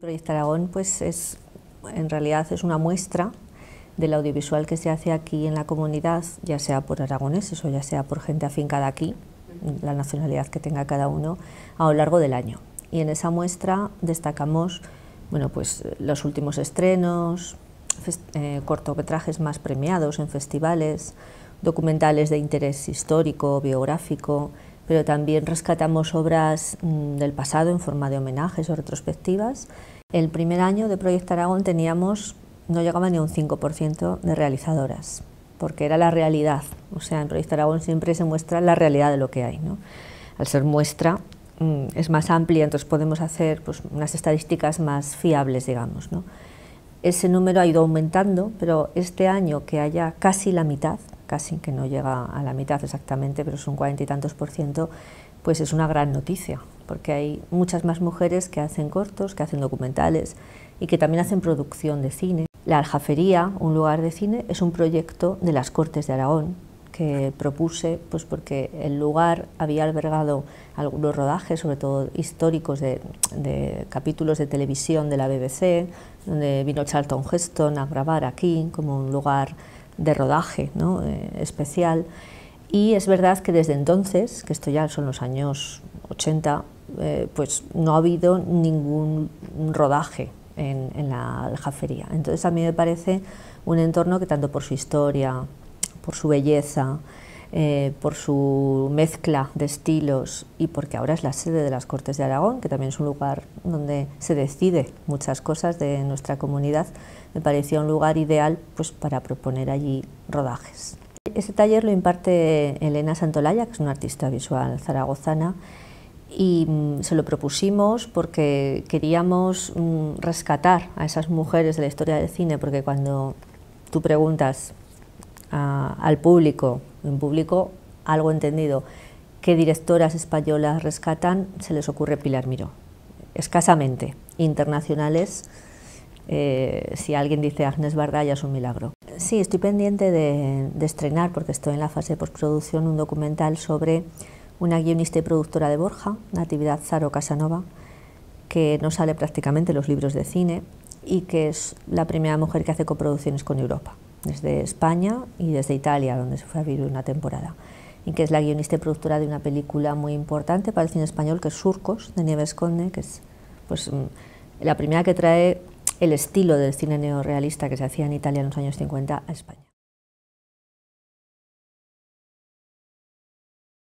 Proyecto Aragón pues en realidad es una muestra del audiovisual que se hace aquí en la comunidad, ya sea por aragoneses o ya sea por gente afincada aquí, la nacionalidad que tenga cada uno, a lo largo del año. Y en esa muestra destacamos pues los últimos estrenos, cortometrajes más premiados en festivales, documentales de interés histórico, biográfico, pero también rescatamos obras del pasado en forma de homenajes o retrospectivas. El primer año de Proyecto Aragón no llegaba ni a un 5% de realizadoras, porque era la realidad. O sea, en Proyecto Aragón siempre se muestra la realidad de lo que hay, ¿no? Al ser muestra es más amplia, entonces podemos hacer unas estadísticas más fiables, digamos, ¿no? Ese número ha ido aumentando, pero este año que haya casi la mitad, casi que no llega a la mitad exactamente, pero son 40 y tantos %, pues es una gran noticia, porque hay muchas más mujeres que hacen cortos, que hacen documentales y que también hacen producción de cine. La Aljafería, un lugar de cine, es un proyecto de las Cortes de Aragón que propuse porque el lugar había albergado algunos rodajes, sobre todo históricos, de capítulos de televisión de la BBC, donde vino Charlton Heston a grabar aquí como un lugar de rodaje, ¿no? Especial. Y es verdad que desde entonces, que esto ya son los años 80, pues no ha habido ningún rodaje en la Aljafería. Entonces a mí me parece un entorno que tanto por su historia, por su belleza, por su mezcla de estilos y porque ahora es la sede de las Cortes de Aragón, que también es un lugar donde se decide muchas cosas de nuestra comunidad, me parecía un lugar ideal para proponer allí rodajes. Este taller lo imparte Elena Santolaya, que es una artista visual zaragozana, y se lo propusimos porque queríamos rescatar a esas mujeres de la historia del cine, porque cuando tú preguntas al público, en público algo entendido, qué directoras españolas rescatan, se les ocurre Pilar Miró, escasamente. Internacionales, si alguien dice Agnès Varda, ya es un milagro. Sí, estoy pendiente de estrenar, porque estoy en la fase de postproducción, un documental sobre una guionista y productora de Borja, Natividad Zaro Casanova, que no sale prácticamente en los libros de cine y que es la primera mujer que hace coproducciones con Europa, desde España y desde Italia, donde se fue a vivir una temporada, y que es la guionista y productora de una película muy importante para el cine español, que es Surcos, de Nieves Conde, que es la primera que trae el estilo del cine neorrealista que se hacía en Italia en los años 50 a España.